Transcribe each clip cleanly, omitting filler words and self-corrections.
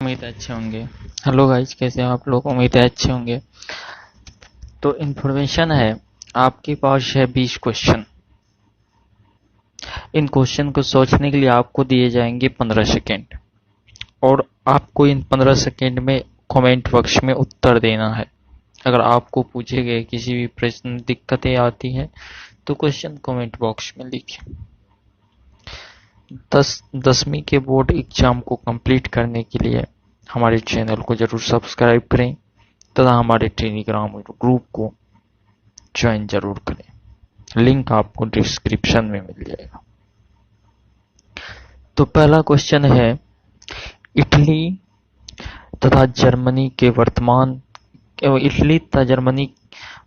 उम्मीद है अच्छे होंगे। हेलो गाइस, कैसे हैं आप लोग? उम्मीद है अच्छे होंगे। तो इन्फॉर्मेशन है, आपके पास है 20 क्वेश्चन। इन क्वेश्चन को सोचने के लिए आपको दिए जाएंगे 15 सेकेंड, और आपको इन 15 सेकेंड में कमेंट बॉक्स में उत्तर देना है। अगर आपको पूछे गए किसी भी प्रश्न दिक्कतें आती हैं तो क्वेश्चन कमेंट बॉक्स में लिखें। 10वीं के बोर्ड एग्जाम को कंप्लीट करने के लिए हमारे चैनल को जरूर सब्सक्राइब करें तथा हमारे टेलीग्राम ग्रुप को ज्वाइन जरूर करें। लिंक आपको डिस्क्रिप्शन में मिल जाएगा। तो पहला क्वेश्चन है, इटली तथा जर्मनी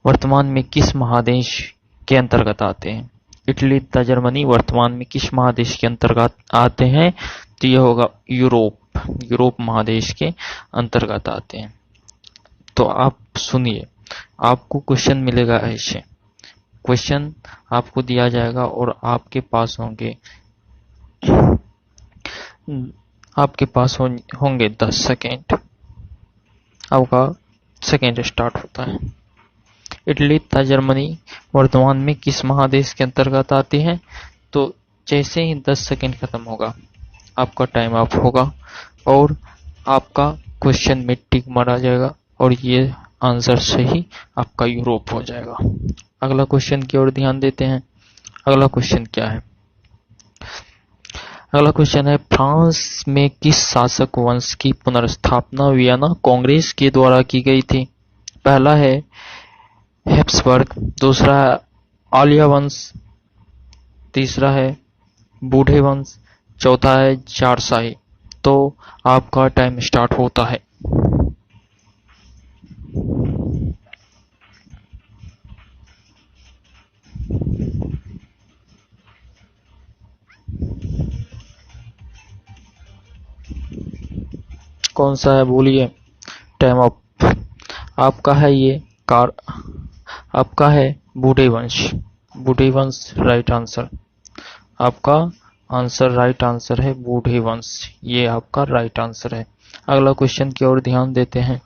वर्तमान में किस महादेश के अंतर्गत आते हैं? इटली तथा जर्मनी वर्तमान में किस महादेश के अंतर्गत आते हैं? तो यह होगा यूरोप महादेश के अंतर्गत आते हैं। तो आप सुनिए, आपको क्वेश्चन मिलेगा ऐसे। क्वेश्चन आपको दिया जाएगा और आपके पास होंगे 10 सेकेंड। आपका सेकेंड स्टार्ट होता है। इटली तथा जर्मनी वर्तमान में किस महादेश के अंतर्गत आते हैं? तो जैसे ही 10 सेकेंड खत्म होगा आपका टाइम अप होगा और आपका क्वेश्चन में टिक मारा जाएगा और ये आंसर सही आपका यूरोप हो जाएगा। अगला क्वेश्चन की ओर ध्यान देते हैं। अगला क्वेश्चन क्या है? अगला क्वेश्चन है, फ्रांस में किस शासक वंश की पुनर्स्थापना वियना कांग्रेस के द्वारा की गई थी? पहला है हैब्सबर्ग, दूसरा है आलिया वंश, तीसरा है बूढ़े वंश, चौथा है जारशाही। तो आपका टाइम स्टार्ट होता है। कौन सा है बोलिए? Time up. आपका है आपका है बूढ़े वंश राइट आंसर। आपका आंसर राइट आंसर है बूढ़े वंश, ये आपका राइट आंसर है। अगला क्वेश्चन की ओर ध्यान देते हैं।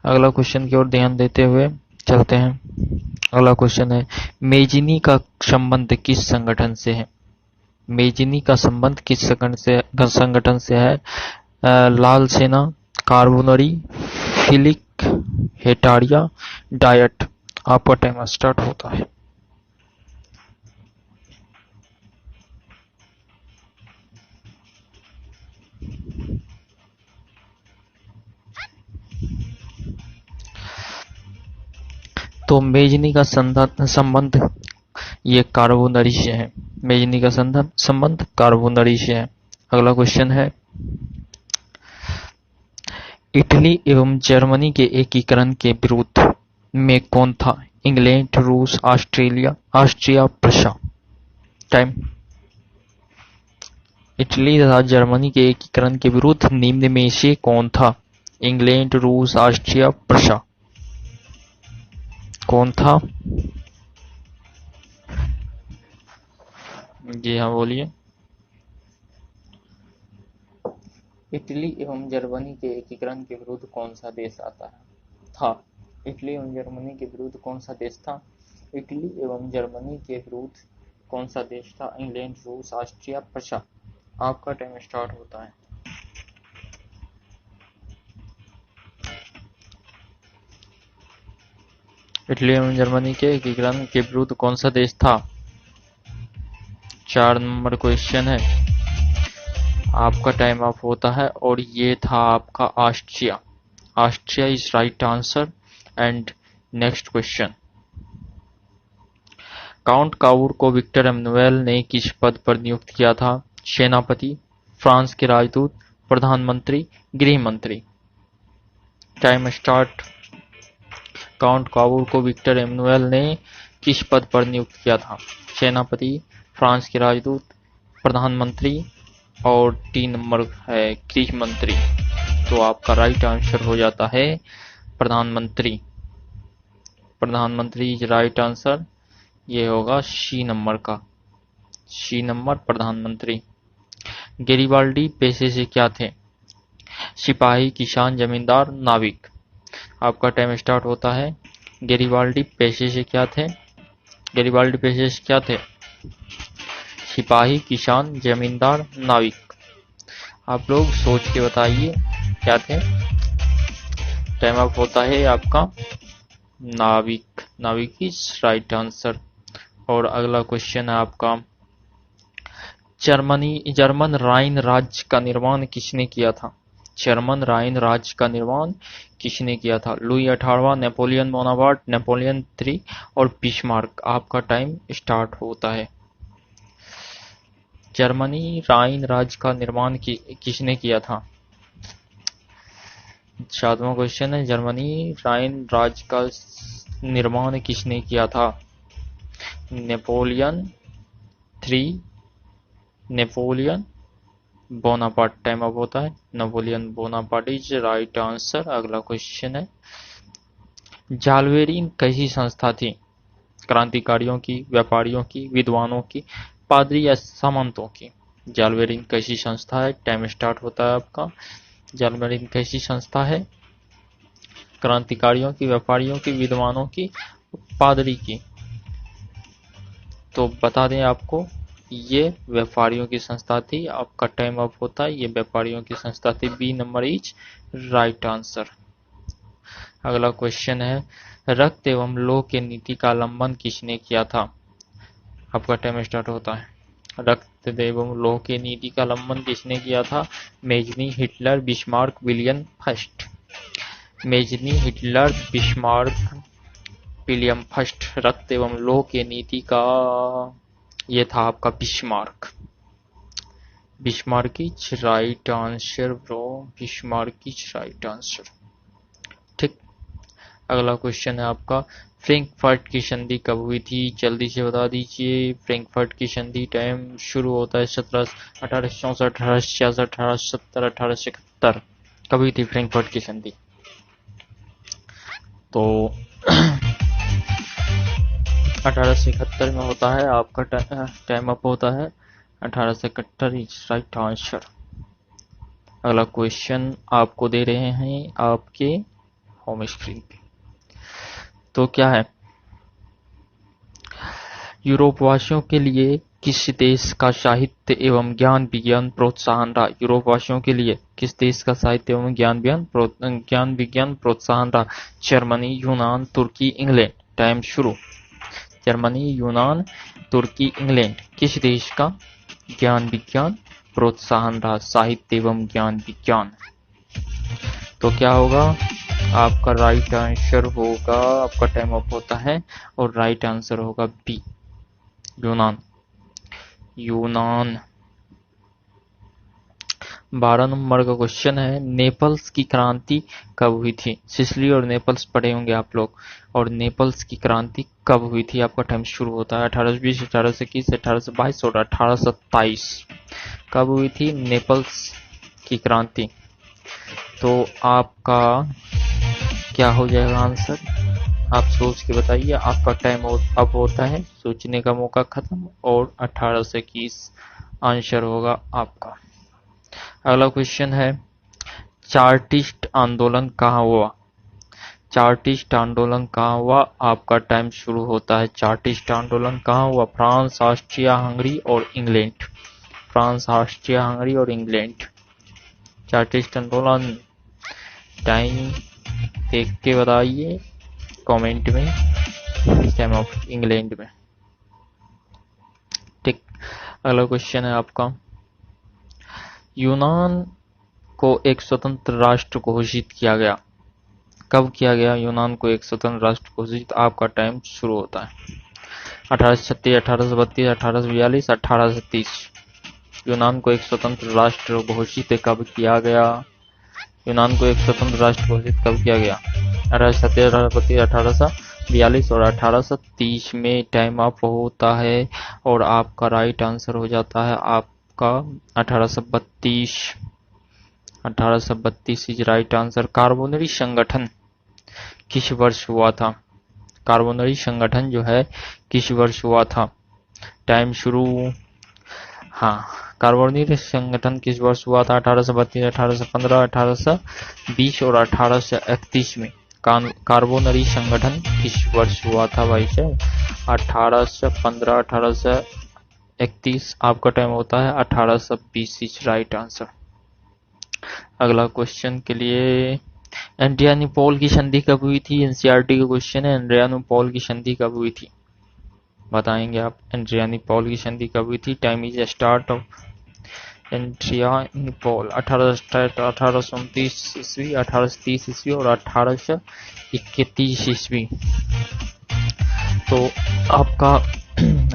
अगला क्वेश्चन की ओर ध्यान देते हुए चलते हैं। अगला क्वेश्चन है, मेजिनी का संबंध किस संगठन से है? मेजिनी का संबंध किस संगठन से है? लाल सेना, कार्बोनरी, फिलिक, हेटारिया, डायट। आपका टाइम स्टार्ट होता है। तो मेजनी का संबंध ये कार्बोनरी से है। मेजनी का संबंध कार्बोनरी से है। अगला क्वेश्चन है, इटली एवं जर्मनी के एकीकरण के विरोध में कौन था? इंग्लैंड, रूस, ऑस्ट्रिया, प्रशा। टाइम। इटली तथा जर्मनी के एकीकरण के विरुद्ध निम्न में से कौन था? इंग्लैंड, रूस, ऑस्ट्रिया, प्रशा। कौन था? जी हाँ, बोलिए। इटली एवं जर्मनी के एकीकरण के विरुद्ध कौन सा देश था? इटली एवं जर्मनी के विरुद्ध कौन सा देश था? इटली एवं जर्मनी के विरुद्ध कौन सा देश था? इंग्लैंड, रूस, ऑस्ट्रिया, प्रशा। आपका टाइम स्टार्ट होता है। इटली एवं जर्मनी के एकीकरण के विरुद्ध कौन सा देश था? 4 नंबर क्वेश्चन है। आपका टाइम अप होता है और ये था आपका Austria. Austria is right answer. And next question, count Cavour को विक्टर एमनुएल ने किस पद पर नियुक्त किया था? सेनापति, फ्रांस के राजदूत, प्रधानमंत्री, गृह मंत्री। Time start. काउंट काउर को विक्टर एमनुएल ने किस पद पर नियुक्त किया था? सेनापति, फ्रांस के राजदूत, प्रधानमंत्री और 3 नंबर है गृह मंत्री। तो आपका राइट आंसर हो जाता है प्रधानमंत्री। प्रधानमंत्री इज राइट आंसर। ये होगा सी नंबर का, सी नंबर प्रधानमंत्री। गैरिबाल्डी पेशे से क्या थे? सिपाही, किसान, जमींदार, नाविक। आपका टाइम स्टार्ट होता है। गैरिबाल्डी पेशे से क्या थे? गैरिबाल्डी पेशे से क्या थे? सिपाही, किसान, जमींदार, नाविक। आप लोग सोच के बताइए क्या थे। टाइम अप होता है आपका नाविक। नाविक इज राइट आंसर। और अगला क्वेश्चन है आपका, जर्मन राइन राज्य का निर्माण किसने किया था? जर्मन राइन राज्य का निर्माण किसने किया था? लुई 18वां, नेपोलियन बोनापार्ट, नेपोलियन III और बिस्मार्क। आपका टाइम स्टार्ट होता है। जर्मनी राइन राज्य का निर्माण किसने किया था? 7वां क्वेश्चन है, जर्मनी राइन राज्य का निर्माण किसने किया था? Napoleon III, Napoleon Bonaparte. Time up होता है। Napoleon Bonaparte is right answer. अगला क्वेश्चन है, जालवेरिन कैसी संस्था थी? क्रांतिकारियों की, व्यापारियों की, विद्वानों की, पादरी या सामंतों की? जालवेरिन कैसी संस्था है? टाइम स्टार्ट होता है आपका। जालवेरिन कैसी संस्था है? क्रांतिकारियों की, व्यापारियों की, विद्वानों की, पादरी की। तो बता दें आपको, ये व्यापारियों की संस्था थी। आपका टाइम अप होता है। ये व्यापारियों की संस्था थी। B number is right answer. अगला क्वेश्चन है, रक्त एवं लोह के नीति का अवलंबन किसने किया था? आपका टाइम स्टार्ट होता है। रक्त एवं लोह के नीति का अवलंबन किसने किया था? Mazzini, Hitler, Bismarck, William first. Mazzini, Hitler, Bismarck, William first. रक्त एवं लोह के नीति का ये था आपका Bismarck. Bismarck is right answer bro. Bismarck is right answer. ठीक। अगला क्वेश्चन है आपका, फ्रैंकफर्ट की संधि कब हुई थी? जल्दी से बता दीजिए। फ्रैंकफर्ट की संधि टाइम शुरू होता है 1864, 1866, 1870, 1871। कब हुई थी फ्रैंकफर्ट की संधि? तो 1871 में होता है। आपका टाइम अप होता है। 1871 इज राइट आंसर। अगला क्वेश्चन आपको दे रहे हैं आपके होम स्क्रीन पे। तो क्या है, यूरोप वासियों के लिए किस देश का साहित्य एवं ज्ञान विज्ञान प्रोत्साहन रहा? यूरोप वासियों के लिए किस देश का साहित्य एवं ज्ञान विज्ञान प्रोत्साहन रहा? जर्मनी, यूनान, तुर्की, इंग्लैंड। टाइम शुरू। जर्मनी, यूनान, तुर्की, इंग्लैंड। किस देश का ज्ञान विज्ञान प्रोत्साहन रहा? साहित्य एवं ज्ञान विज्ञान। तो क्या होगा? आपका राइट आंसर होगा, आपका टाइम अप होता है और राइट आंसर होगा बी, यूनान। यूनान। 12 नंबर का क्वेश्चन है, नेपल्स की क्रांति कब हुई थी? सिसिली और नेपल्स पढ़े होंगे आप लोग। और नेपल्स की क्रांति कब हुई थी? आपका टाइम शुरू होता है 1820, 1821, 1822 और 1827। कब हुई थी नेपल्स की क्रांति? तो आपका क्या हो जाएगा आंसर? आप सोच के बताइए। आपका टाइम अब होता है, सोचने का मौका खत्म। और 18 से 21 आंसर होगा आपका। अगला क्वेश्चन है, चार्टिस्ट आंदोलन कहाँ हुआ? चार्टिस्ट आंदोलन कहाँ हुआ? आपका टाइम शुरू होता है। चार्टिस्ट आंदोलन कहाँ हुआ? फ्रांस, ऑस्ट्रिया, हंगरी और इंग्लैंड। फ्रांस, ऑस्ट्रिया, हंगरी और इंग्लैंड। चार्टिस्ट आंदोलन टाइम देख के बताइए कमेंट में। टाइम ऑफ इंग्लैंड में। ठीक। अगला क्वेश्चन है आपका, यूनान को एक स्वतंत्र राष्ट्र घोषित किया गया। कब किया गया यूनान को एक स्वतंत्र राष्ट्र घोषित? आपका टाइम शुरू होता है 1836, 1832, 1842, 1830। यूनान को एक स्वतंत्र राष्ट्र घोषित कब किया गया? यूनान को एक स्वतंत्र राष्ट्र घोषित कब किया गया? 1837, 1832, 1842 और 1830 में टाइम अप होता है और आपका राइट आंसर हो जाता है आपका 1832। 1832 इज राइट आंसर। कार्बोनरी संगठन किस वर्ष हुआ था? कार्बोनरी संगठन जो है किस वर्ष हुआ था? टाइम शुरू। हाँ, कार्बोनिल संगठन किस वर्ष हुआ था? 1832, 1815, 1820 और 1831 में। कार्बोनरी संगठन किस वर्ष हुआ था भाई साहब? 1815, 1831। आपका टाइम होता है 1820 इज राइट आंसर। अगला क्वेश्चन के लिए, एड्रियानोपोल की संधि कब हुई थी? एनसीईआरटी का क्वेश्चन है। एड्रियानोपोल की संधि कब हुई थी? बताएंगे आप। एड्रियानोपोल की संधि कब हुई थी? टाइम इज स्टार्ट ऑफ एड्रियानोपोल 1829 ईस्वी, 1830 ईस्वी और 1831 ईस्वी। तो आपका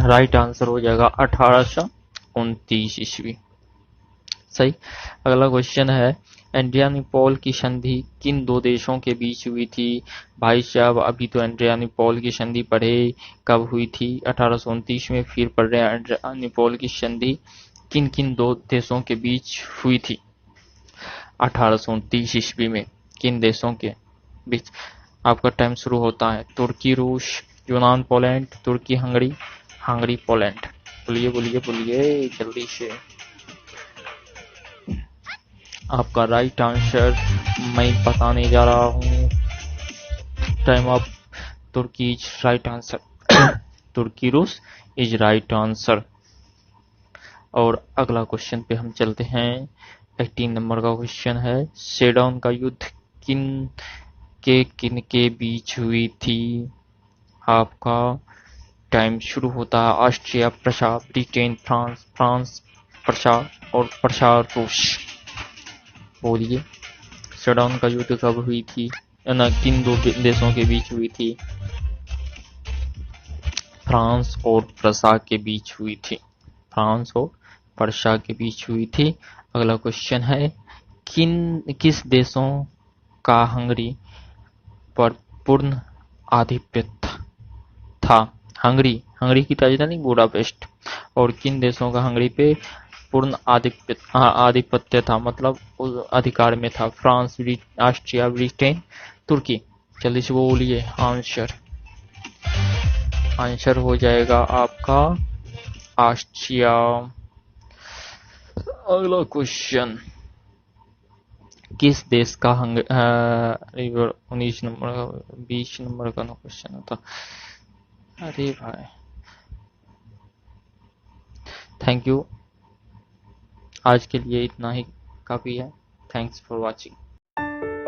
राइट आंसर हो जाएगा 1829 ईस्वी। सही। अगला क्वेश्चन है, एड्रियानोपोल की संधि किन दो देशों के बीच हुई थी? भाई साहब अभी तो एड्रियानोपोल की संधि पढ़े, कब हुई थी? 1829 में। फिर पढ़ रहे हैं एड्रियानोपोल की संधि किन किन दो देशों के बीच हुई थी 1829 ईस्वी में? किन देशों के बीच? आपका टाइम शुरू होता है। तुर्की रूस, यूनान पोलैंड, तुर्की हंगरी, हंगरी पोलैंड। बोलिए बोलिए बोलिए जल्दी से। आपका राइट आंसर मैं बताने जा रहा हूँ। टाइम ऑफ तुर्की इज राइट आंसर। तुर्की रूस इज राइट आंसर। और अगला क्वेश्चन पे हम चलते हैं। 18 नंबर का क्वेश्चन है, सेडन का युद्ध किन के बीच हुई थी? आपका टाइम शुरू होता है। Austria, Prussia, Britain, France, France, Prussia और प्रशा रूस। बोलिए, सेडन का युद्ध कब हुई थी? ना, किन दो देशों के बीच हुई थी? फ्रांस और प्रशा के बीच हुई थी। फ्रांस और प्रशा के बीच हुई थी। अगला क्वेश्चन है, किस देशों का हंगरी पर पूर्ण आधिपत्य था? हंगरी की राजधानी बुडापेस्ट। और किन देशों का हंगरी पे पूर्ण आधिपत्य था, मतलब अधिकार में था? फ्रांस, ऑस्ट्रिया, ब्रिटेन, तुर्की। जल्दी से बोलिए आंसर। आंसर हो जाएगा आपका ऑस्ट्रिया। अगला क्वेश्चन, किस देश का 19 नंबर का 20 नंबर का क्वेश्चन था। अरे भाई, थैंक यू। आज के लिए इतना ही काफी है। Thanks for watching.